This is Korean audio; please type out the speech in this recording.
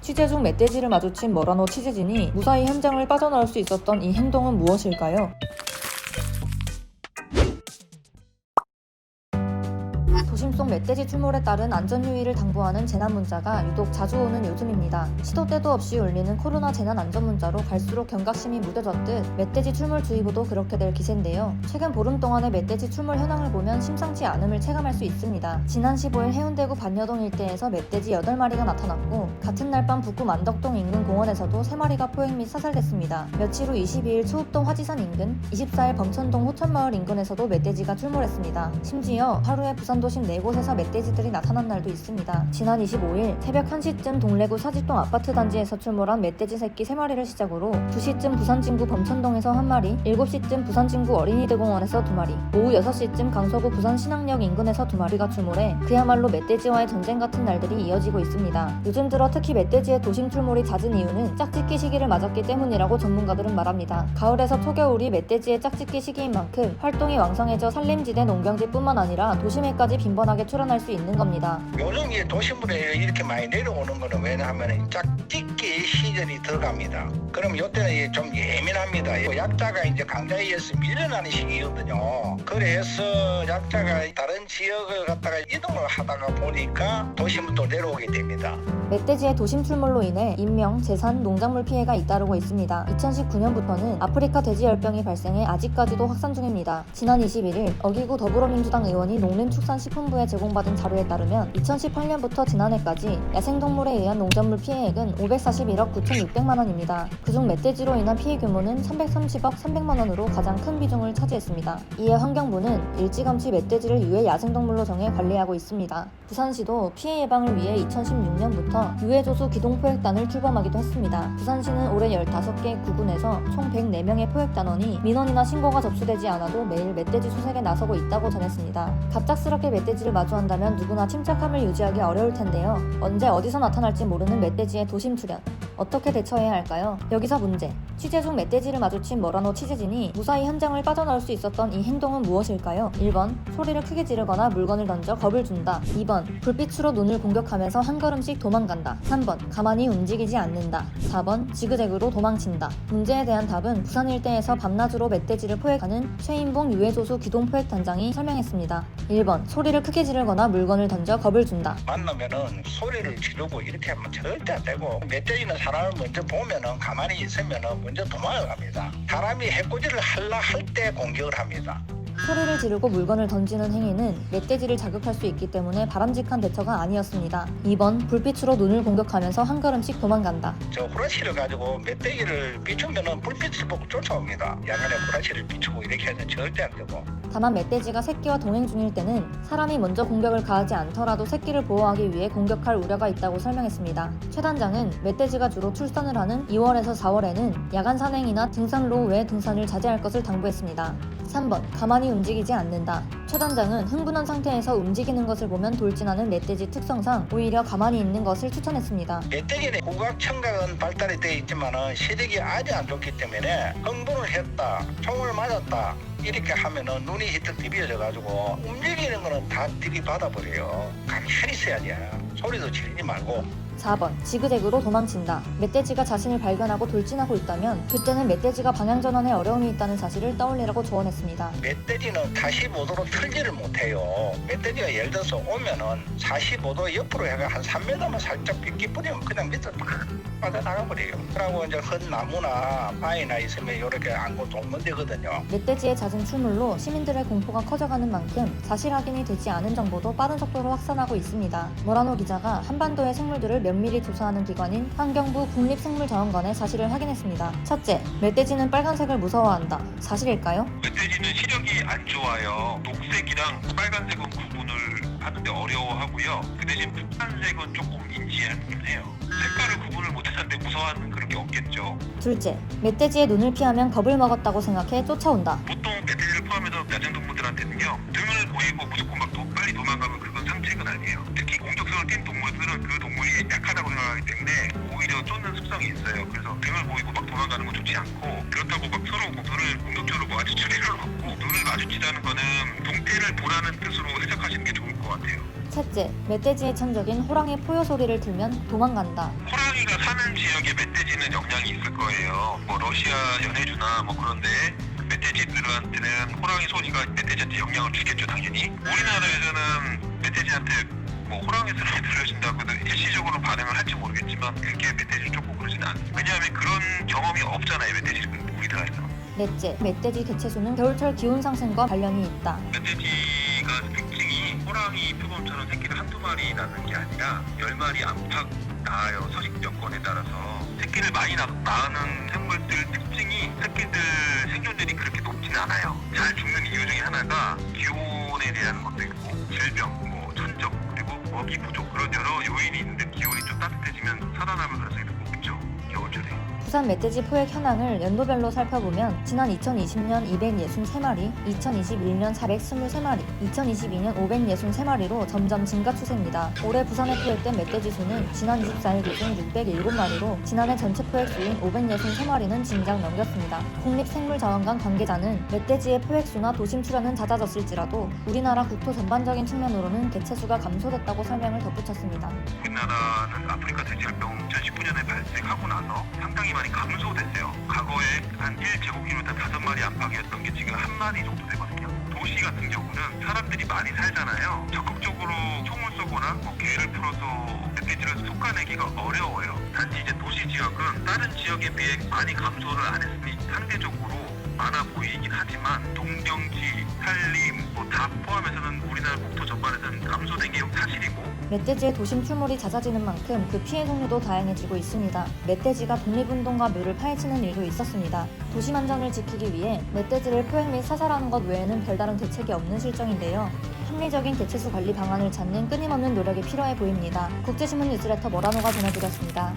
취재 중 멧돼지를 마주친 머라노 취재진이 무사히 현장을 빠져나올 수 있었던 이 행동은 무엇일까요? 도심 속 멧돼지 출몰에 따른 안전 유의를 당부하는 재난 문자가 유독 자주 오는 요즘입니다. 시도 때도 없이 울리는 코로나 재난 안전 문자로 갈수록 경각심이 무뎌졌듯 멧돼지 출몰 주의보도 그렇게 될 기세인데요. 최근 보름 동안의 멧돼지 출몰 현황을 보면 심상치 않음을 체감할 수 있습니다. 지난 15일 해운대구 반여동 일대에서 멧돼지 8마리가 나타났고 같은 날 밤 북구 만덕동 인근 공원에서도 3마리가 포획 및 사살됐습니다. 며칠 후 22일 초읍동 화지산 인근, 24일 범천동 호천마을 인근에서도 멧돼지가 출몰했습니다. 심지어 하루에 부산 도심 4곳에서 멧돼지들이 나타난 날도 있습니다. 지난 25일 새벽 1시쯤 동래구 사직동 아파트 단지에서 출몰한 멧돼지 새끼 3마리를 시작으로 2시쯤 부산 진구 범천동에서 1마리, 7시쯤 부산 진구 어린이대공원에서 2마리, 오후 6시쯤 강서구 부산 신항역 인근에서 2마리가 출몰해 그야말로 멧돼지와의 전쟁 같은 날들이 이어지고 있습니다. 요즘 들어 특히 멧돼지의 도심 출몰이 잦은 이유는 짝짓기 시기를 맞았기 때문이라고 전문가들은 말합니다. 가을에서 초겨울이 멧돼지의 짝짓기 시기인 만큼 활동이 왕성해져 산림지대 농경지뿐만 아니라 도심에까지 빈번하게 출현할 수 있는 겁니다. 요즘 이 도심부로 이렇게 많이 내려오는 거는 왜냐하면 짝짓기 시절이 들어갑니다. 그럼 이때는 좀 예민합니다. 약자가 이제 강자에 의해서 밀려나는 시기거든요. 그래서 약자가 다른 지역을 갖다가 이동을 하다가 보니까 도심부터 내려오게 됩니다. 멧돼지의 도심 출몰로 인해 인명, 재산, 농작물 피해가 잇따르고 있습니다. 2019년부터는 아프리카 돼지열병이 발생해 아직까지도 확산 중입니다. 지난 21일 어기구 더불어민주당 의원이 농림축산식품부에 제공받은 자료에 따르면 2018년부터 지난해까지 야생동물에 의한 농작물 피해액은 541억 9,600만 원입니다. 그중 멧돼지로 인한 피해 규모는 330억 300만 원으로 가장 큰 비중을 차지했습니다. 이에 환경부는 일찌감치 멧돼지를 유해 야생동물로 정해 관리하고 있습니다. 부산시도 피해 예방을 위해 2016년부터 유해조수 기동포획단을 출범하기도 했습니다. 부산시는 올해 15개 구군에서 총 104명의 포획단원이 민원이나 신고가 접수되지 않아도 매일 멧돼지 수색에 나서고 있다고 전했습니다. 갑작스럽게 멧돼지를 마주한다면 누구나 침착함을 유지하기 어려울 텐데요. 언제 어디서 나타날지 모르는 멧돼지의 도심 출현. 어떻게 대처해야 할까요? 여기서 문제. 취재 중 멧돼지를 마주친 머라노 취재진이 무사히 현장을 빠져나올 수 있었던 이 행동은 무엇일까요? 1번. 소리를 크게 지르거나 물건을 던져 겁을 준다. 2번. 불빛으로 눈을 공격하면서 한 걸음씩 도망간다. 3번. 가만히 움직이지 않는다. 4번. 지그재그로 도망친다. 문제에 대한 답은 부산 일대에서 밤낮으로 멧돼지를 포획하는 최인봉 유해조수 기동포획단장이 설명했습니다. 1번. 소리를 크게 지르거나 물건을 던져 겁을 준다. 만나면은 소리를 지르고 이렇게 하면 절대 안 되고, 멧돼지는 사람을 먼저 보면은 가만히 있으면은 먼저 도망을 갑니다. 사람이 해코지를 하려 할 때 공격을 합니다. 소리를 지르고 물건을 던지는 행위는 멧돼지를 자극할 수 있기 때문에 바람직한 대처가 아니었습니다. 2번. 불빛으로 눈을 공격하면서 한 걸음씩 도망간다. 저 후라시를 가지고 멧돼지를 비추면은 불빛을 보고 쫓아옵니다. 야간에 후라시를 비추고 이렇게 하면 절대 안 되고. 다만 멧돼지가 새끼와 동행 중일 때는 사람이 먼저 공격을 가하지 않더라도 새끼를 보호하기 위해 공격할 우려가 있다고 설명했습니다. 최 단장은 멧돼지가 주로 출산을 하는 2월에서 4월에는 야간 산행이나 등산로 외 등산을 자제할 것을 당부했습니다. 3번. 가만히 움직이지 않는다. 최 단장은 흥분한 상태에서 움직이는 것을 보면 돌진하는 멧돼지 특성상 오히려 가만히 있는 것을 추천했습니다. 멧돼지는 후각 청각은 발달이 되어 있지만은 시력이 아주 안 좋기 때문에 흥분을 했다, 총을 맞았다 이렇게 하면은 눈이 히뜩 뒤비어져 가지고 움직이는 거는 다 들이받아 버려요. 가만히 있어야지. 소리도 지르지 말고. 4번. 지그재그로 도망친다. 멧돼지가 자신을 발견하고 돌진하고 있다면 그때는 멧돼지가 방향전환에 어려움이 있다는 사실을 떠올리라고 조언했습니다. 멧돼지는 45도로 틀지를 못해요. 멧돼지가 예를 들어서 오면은 45도 옆으로 해가 한 3m만 살짝 빗기 뿌리면 그냥 밑으로 팍 빠져나가 버려요. 그러고 이제 큰 나무나 바위나 있으면 이렇게 안고 돕는 데거든요. 멧돼지의 잦은 출몰로 시민들의 공포가 커져가는 만큼 사실 확인이 되지 않은 정보도 빠른 속도로 확산하고 있습니다. 머라노 기자가 한반도의 생물들을 면밀히 조사하는 기관인 환경부 국립생물자원관의 사실을 확인했습니다. 첫째, 멧돼지는 빨간색을 무서워한다. 사실일까요? 멧돼지는 시력이 안 좋아요. 녹색이랑 빨간색은 구분을 하는데 어려워하고요. 그 대신 푸른색은 조금 인지하긴 해요. 색깔을 구분을 못하는데 무서워하는 그런 게 없겠죠. 둘째, 멧돼지의 눈을 피하면 겁을 먹었다고 생각해 쫓아온다. 보통 멧돼지를 포함해서 야생동물들한테는요, 등을 보이고 무조건 막 빨리 도망가면 그건 상책은 아니에요. 특히 공격성을 띈 동물들은 그 동물이 약하다고 생각하기 때문에 오히려 쫓는 습성이 있어요. 그래서 등을 보이고 막 도망가는 건 좋지 않고, 그렇다고 막 서로 눈을 공격적으로 마주칠 필요는 없고, 눈을 마주치자는 거는 동태를 보라는 뜻으로 해석하시는 게 좋을 것 같아요. 셋째, 멧돼지의 천적인 호랑이 포효 소리를 들면 도망간다. 호랑이가 사는 지역에 멧돼지는 영향이 있을 거예요. 뭐 러시아 연해주나 뭐 그런데 멧돼지들한테는 호랑이 소리가 멧돼지한테 영향을 주겠죠, 당연히. 우리나라에서는 멧돼지한테 뭐 호랑이 소리 들려준다고 일시적으로 반응을 할지 모르겠지만 그게 멧돼지를 쫓고 그러지는 않아요. 왜냐하면 그런 경험이 없잖아요, 멧돼지는 우리나라에서. 넷째, 멧돼지 개체수는 겨울철 기온 상승과 관련이 있다. 멧돼지가 특징이 호랑이 표범처럼 새끼를 한두 마리 낳는 게 아니라 10마리 안팎 낳아요. 서식 여건에 따라서. 새끼를 많이 낳는 생물들 특징이 새끼들 생존율이 그렇게 높지는 않아요. 잘 죽는 이유 중에 하나가 기온에 대한 것도 있고 질병, 뭐 천적, 그리고 먹이 부족 그런 여러 요인이 있는데 기온이 좀 따뜻해지면 살아남을 가능성이 높죠. 겨울철에. 부산 멧돼지 포획 현황을 연도별로 살펴보면 지난 2020년 263마리, 2021년 423마리, 2022년 563마리로 점점 증가 추세입니다. 올해 부산에 포획된 멧돼지 수는 지난 24일 기준 607마리로 지난해 전체 포획 수인 563마리는 진작 넘겼습니다. 국립생물자원관 관계자는 멧돼지의 포획 수나 도심 출현은 잦아졌을지라도 우리나라 국토 전반적인 측면으로는 개체수가 감소됐다고 설명을 덧붙였습니다. 우리나라는 아프리카 돼지열병 2019년에 발생하고 나서 상당히 많이 감소됐어요. 과거에 한 1제곱킬로미터 5마리 안팎이었던 게 지금 1마리 정도 되거든요. 도시 같은 경우는 사람들이 많이 살잖아요. 적극적으로 총을 쏘거나 뭐 개를 풀어서 멧돼지를 솎아내기가 어려워요. 단지 이제 도시 지역은 다른 지역에 비해 많이 감소를 안 했으니 상대적으로 많아 보이긴 하지만 동경지, 산림 뭐 다 포함해서는 우리나라 국토 전반에서는 감소된 게 사실이고 멧돼지의 도심 출몰이 잦아지는 만큼 그 피해 종류도 다양해지고 있습니다. 멧돼지가 독립운동가 묘를 파헤치는 일도 있었습니다. 도심 안전을 지키기 위해 멧돼지를 포획 및 사살하는 것 외에는 별다른 대책이 없는 실정인데요. 합리적인 개체수 관리 방안을 찾는 끊임없는 노력이 필요해 보입니다. 국제신문 뉴스레터 머라노가 전해드렸습니다.